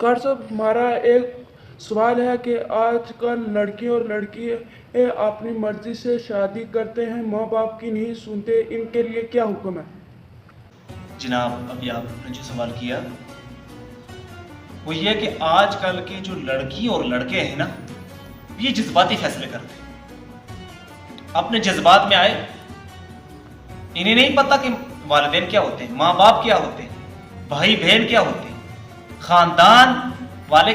Car साहब, हमारा एक सवाल है कि आजकल लड़के और लड़की अपनी मर्जी से शादी करते हैं, माँ बाप की नहीं सुनते, इनके लिए क्या हुक्म है? जनाब, अभी आपने जो सवाल किया वो ये कि आजकल के जो लड़की और लड़के हैं ना, ये जज्बाती फैसले करते हैं, अपने जज्बात में आए। इन्हें नहीं पता कि वालिदैन क्या होते हैं, माँ बाप क्या होते हैं, भाई बहन क्या होते हैं, खानदान वाले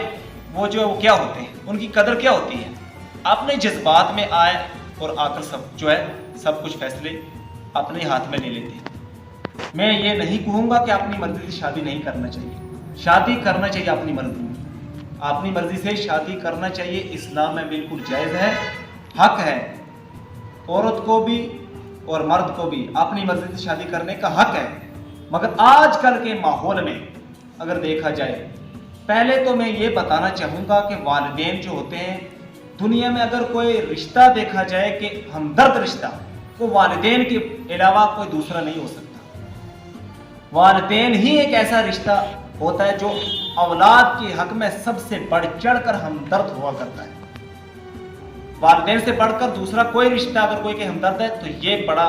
वो जो क्या होते हैं, उनकी कदर क्या होती है। अपने जज्बात में आए और आकर सब कुछ फैसले अपने हाथ में ले लेते हैं। मैं ये नहीं कहूँगा कि अपनी मर्जी से शादी नहीं करना चाहिए, शादी करना चाहिए अपनी मर्जी में, अपनी मर्जी से शादी करना चाहिए। इस्लाम में बिल्कुल जायज़ है, हक है, औरत को भी और मर्द को भी अपनी मर्जी से शादी करने का हक है। मगर आजकल के माहौल में अगर देखा जाए, पहले तो मैं ये बताना चाहूँगा कि वालिदैन जो होते हैं, दुनिया में अगर कोई रिश्ता देखा जाए कि हमदर्द रिश्ता, वो वालिदैन के अलावा कोई दूसरा नहीं हो सकता। वालिदैन ही एक ऐसा रिश्ता होता है जो औलाद के हक में सबसे बढ़ चढ़ कर हमदर्द हुआ करता है। वालिदैन से बढ़कर दूसरा कोई रिश्ता अगर कोई के हमदर्द है तो ये बड़ा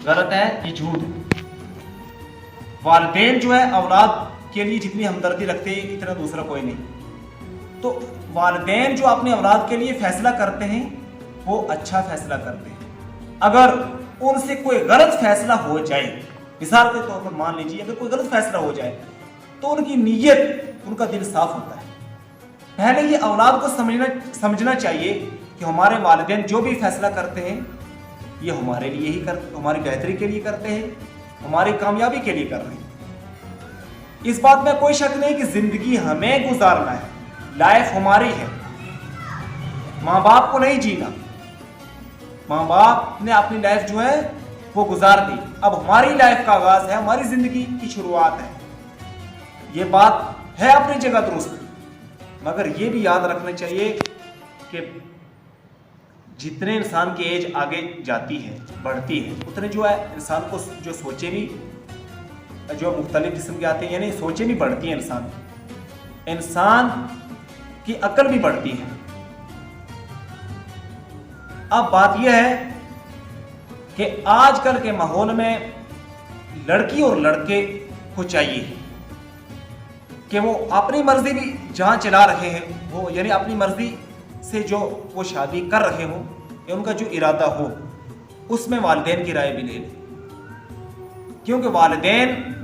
गलत है, ये झूठ है। वालिदैन जो है औलाद के लिए जितनी हमदर्दी रखते हैं, इतना दूसरा कोई नहीं। तो वालिदैन जो अपने औलाद के लिए फैसला करते हैं, वो अच्छा फैसला करते हैं। अगर उनसे कोई गलत फैसला हो जाए, मिसाल के तौर पर मान लीजिए अगर कोई गलत फैसला हो जाए, तो उनकी नीयत, उनका दिल साफ होता है। पहले ये औलाद को समझना चाहिए कि हमारे वालिदैन जो भी फैसला करते हैं, ये हमारे लिए ही करते, हमारी बेहतरी के लिए करते हैं, हमारी कामयाबी के लिए कर रहे हैं। इस बात में कोई शक नहीं कि जिंदगी हमें गुजारना है, लाइफ हमारी है, माँ बाप को नहीं जीना। माँ बाप ने अपनी लाइफ जो है वो गुजार दी, अब हमारी लाइफ का आगाज है, हमारी जिंदगी की शुरुआत है। ये बात है अपनी जगह दुरुस्त, मगर ये भी याद रखना चाहिए कि जितने इंसान की एज आगे जाती है, बढ़ती है, उतने जो है इंसान को जो सोचे भी जो मुख्तलिफ किस्म के आते हैं, यानी सोचें भी बढ़ती हैं, इंसान की अक्ल भी बढ़ती है। अब बात यह है कि आजकल के माहौल में लड़की और लड़के को चाहिए कि वो अपनी मर्जी भी जहां चला रहे हैं, वो यानी अपनी मर्जी से जो वो शादी कर रहे हो या उनका जो इरादा हो, उसमें वालिदैन की राय भी ले लें। क्योंकि वालिदैन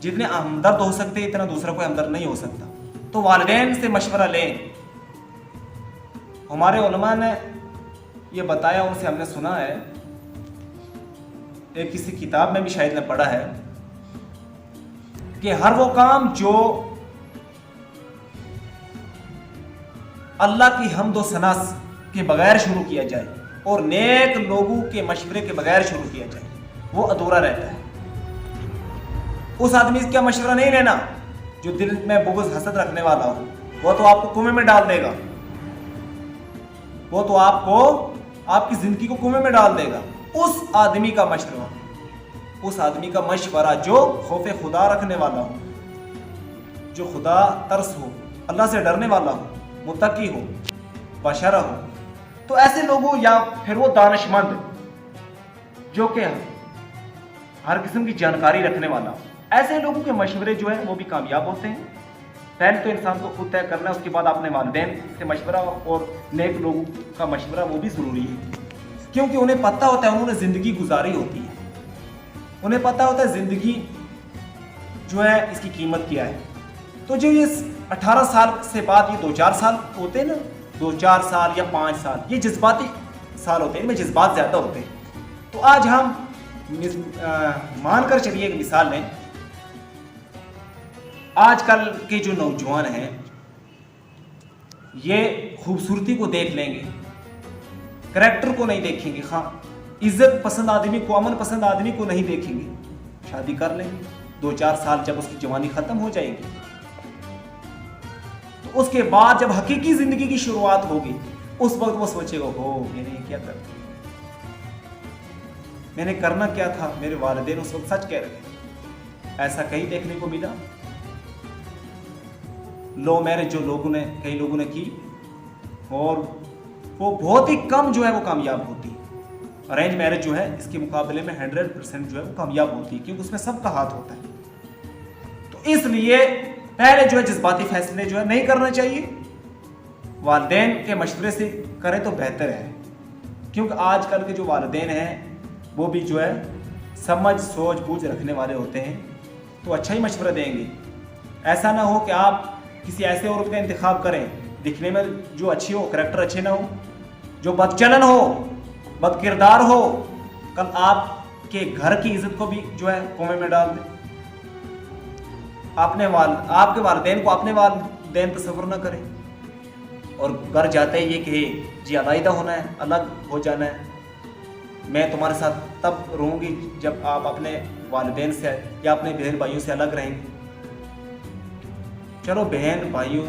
जितने हमदर्द हो सकते हैं, इतना दूसरा कोई हमदर्द नहीं हो सकता। तो वालिदैन से मशवरा लें। हमारे उलमा ने ये बताया, उनसे हमने सुना है, एक किसी किताब में भी शायद ने पढ़ा है कि हर वो काम जो अल्लाह की हम्द व सना के बगैर शुरू किया जाए और नेक लोगों के मशवरे के बगैर शुरू किया जाए, वो अधूरा रहता है। उस आदमी का मशवरा नहीं लेना जो दिल में बुग़्ज़ हसद रखने वाला हो, वो तो आपको कुएं में डाल देगा, वो तो आपको आपकी जिंदगी को कुएं में डाल देगा। उस आदमी का मशवरा जो खौफ खुदा रखने वाला हो, जो खुदा तरस हो, अल्लाह से डरने वाला हो, मुत्तकी हो, बशरा हो, तो ऐसे लोगों, या फिर वो दानिशमंद जो कि हर किस्म की जानकारी रखने वाला हो, ऐसे लोगों के मशवरे जो है वो भी कामयाब होते हैं। पहले तो इंसान को खुद तय करना है, उसके बाद अपने वालिदैन से मशवरा और नेक लोगों का मशवरा वो भी ज़रूरी है, क्योंकि उन्हें पता होता है, उन्होंने ज़िंदगी गुजारी होती है, उन्हें पता होता है ज़िंदगी जो है इसकी कीमत क्या है। तो जो ये 18 साल से बाद ये 2-4 साल होते हैं ना, 2-4 साल या 5 साल, ये जज्बाती साल होते हैं, इनमें जज्बात ज़्यादा होते हैं। तो आज हम मान कर चलिए एक मिसाल लें, आजकल के जो नौजवान हैं ये खूबसूरती को देख लेंगे, करैक्टर को नहीं देखेंगे, हाँ इज्जत पसंद आदमी को, अमन पसंद आदमी को नहीं देखेंगे, शादी कर लेंगे। 2-4 साल जब उसकी जवानी खत्म हो जाएगी, तो उसके बाद जब हकीकी जिंदगी की शुरुआत होगी, उस वक्त वो सोचेगा, हो मैंने क्या कर दिया, मैंने करना क्या था, मेरे वालिदैन उस वक्त सच कह रहे थे। ऐसा कहीं देखने को मिला। लव मैरिज जो कई लोगों ने की, और वो बहुत ही कम जो है वो कामयाब होती है। अरेंज मैरिज जो है इसके मुकाबले में 100% जो है वो कामयाब होती है, क्योंकि उसमें सबका हाथ होता है। तो इसलिए पहले जो है जज्बाती फैसले जो है नहीं करना चाहिए, वालिदैन के मशवरे से करें तो बेहतर है, क्योंकि आजकल के जो वालिदैन हैं वो भी जो है समझ सोच बूझ रखने वाले होते हैं, तो अच्छा ही मशवरा देंगे। ऐसा ना हो कि आप किसी ऐसे औरत का इंतखाब करें दिखने में जो अच्छी हो, करैक्टर अच्छे ना हो, जो बदचलन हो, बदकिरदार हो, कल आपके घर की इज्जत को भी जो है कोमे में डाल दे। आपके वालिदैन को अपने वालिदैन तस्वर ना करें, और घर जाते ही ये कहे जी अलग होना है, अलग हो जाना है, मैं तुम्हारे साथ तब रहूँगी जब आप अपने वालिदैन से या अपने बहन भाइयों से अलग रहेंगे। चलो बहन भाइयों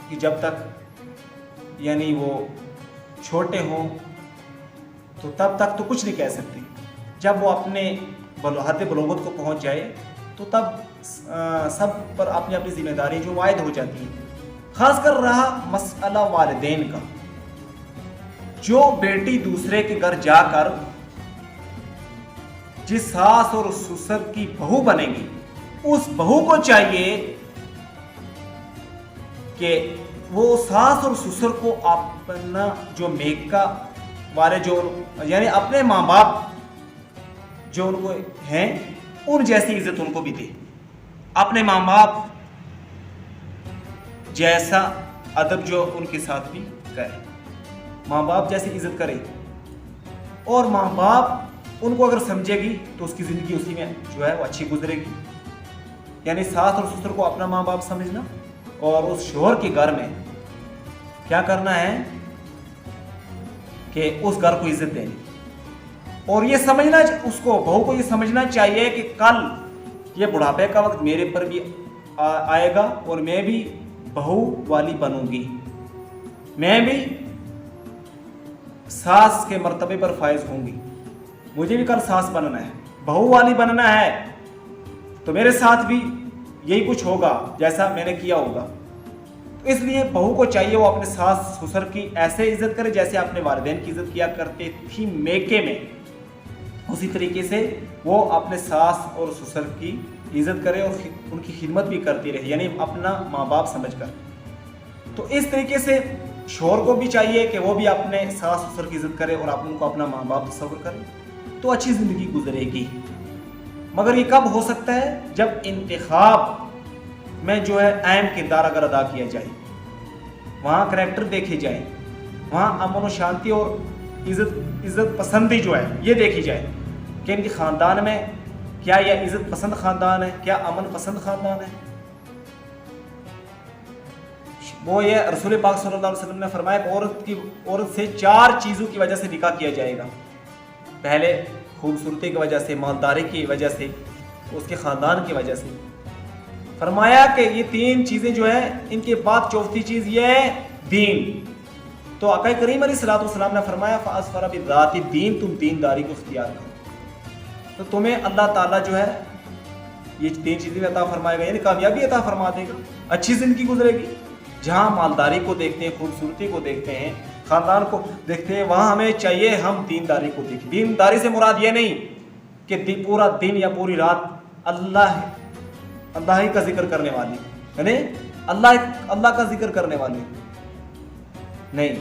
कि जब तक यानी वो छोटे हों तो तब तक तो कुछ नहीं कह सकते, जब वो अपने हद बलोगत को पहुंच जाए तो तब सब पर अपनी अपनी जिम्मेदारी जो वायद हो जाती है। खासकर रहा मसला वालिदैन का, जो बेटी दूसरे के घर जाकर जिस सास और ससुर की बहू बनेगी, उस बहू को चाहिए कि वो सास और ससुर को अपना जो मेका वाले जो यानी अपने माँ बाप जो उनको हैं उन जैसी इज्जत उनको भी दे, अपने माँ बाप जैसा अदब जो उनके साथ भी करे, माँ बाप जैसी इज्जत करे, और माँ बाप उनको अगर समझेगी तो उसकी ज़िंदगी उसी में जो है वो अच्छी गुजरेगी। यानी सास और ससुर को अपना माँ बाप समझना, और उस शोहर के घर में क्या करना है कि उस घर को इज्जत देनी, और ये समझना उसको बहू को ये समझना चाहिए कि कल ये बुढ़ापे का वक्त मेरे पर भी आएगा और मैं भी बहू वाली बनूंगी, मैं भी सास के मर्तबे पर फायज होंगी, मुझे भी कल सास बनना है, बहू वाली बनना है, तो मेरे साथ भी यही कुछ होगा जैसा मैंने किया होगा। तो इसलिए बहू को चाहिए वो अपने सास ससुर की ऐसे इज्जत करे जैसे अपने वालिदैन की इज्जत किया करते थी मेके में, उसी तरीके से वो अपने सास और ससुर की इज्जत करे और उनकी खिदमत भी करती रहे, यानी अपना माँ बाप समझकर। तो इस तरीके से शोहर को भी चाहिए कि वो भी अपने सास ससुर की इज्जत करे और आप उनको अपना माँ बाप तस्वर करे, तो अच्छी ज़िंदगी गुजरेगी। मगर ये कब हो सकता है? जब इंतखाब में जो है अहम किरदार अगर अदा किया जाए, वहाँ करैक्टर देखे जाए, वहाँ अमन और शांति और इज़्ज़त पसंदी जो है ये देखी जाए कि इनके ख़ानदान में क्या यह इज़्ज़त पसंद ख़ानदान है, क्या अमन पसंद ख़ानदान है। वो ये रसूल पाक सल्लल्लाहु अलैहि वसल्लम ने फरमाया औरत से 4 चीज़ों की वजह से निकाह किया जाएगा। पहले खूबसूरती की वजह से, मालदारी की वजह से, उसके ख़ानदान की वजह से। फरमाया कि ये 3 चीज़ें जो है इनके बाद चौथी चीज़ ये है दीन। तो आका करीम अलैहिस्सलाम ने फरमाया फ़अस्फ़र बिज़ाति दीन, तुम दीनदारी को इख्तियार करो तो तुम्हें अल्लाह ताला जो है ये 3 चीज़ें अता फरमाएगा, यानी कामयाबी अता फरमा देगा, अच्छी ज़िंदगी गुजरेगी। जहाँ मालदारी को देखते हैं, खूबसूरती को देखते हैं, ख़ानदान को देखते हैं, वहाँ हमें चाहिए हम दीनदारी को देखें। दीनदारी से मुराद ये नहीं कि पूरा दिन या पूरी रात अल्लाह ही का जिक्र करने वाली, यानी अल्लाह का जिक्र करने वाले नहीं,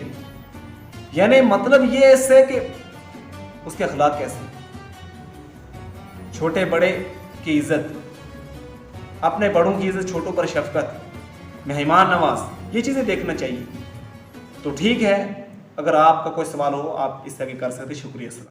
यानी मतलब ये इससे कि उसके अखलाक कैसे, छोटे बड़े की इज्जत, अपने बड़ों की इज्जत, छोटों पर शफकत, मेहमान नवाज, ये चीज़ें देखना चाहिए। तो ठीक है, अगर आपका कोई सवाल हो आप इस तरह कर सकते। शुक्रिया।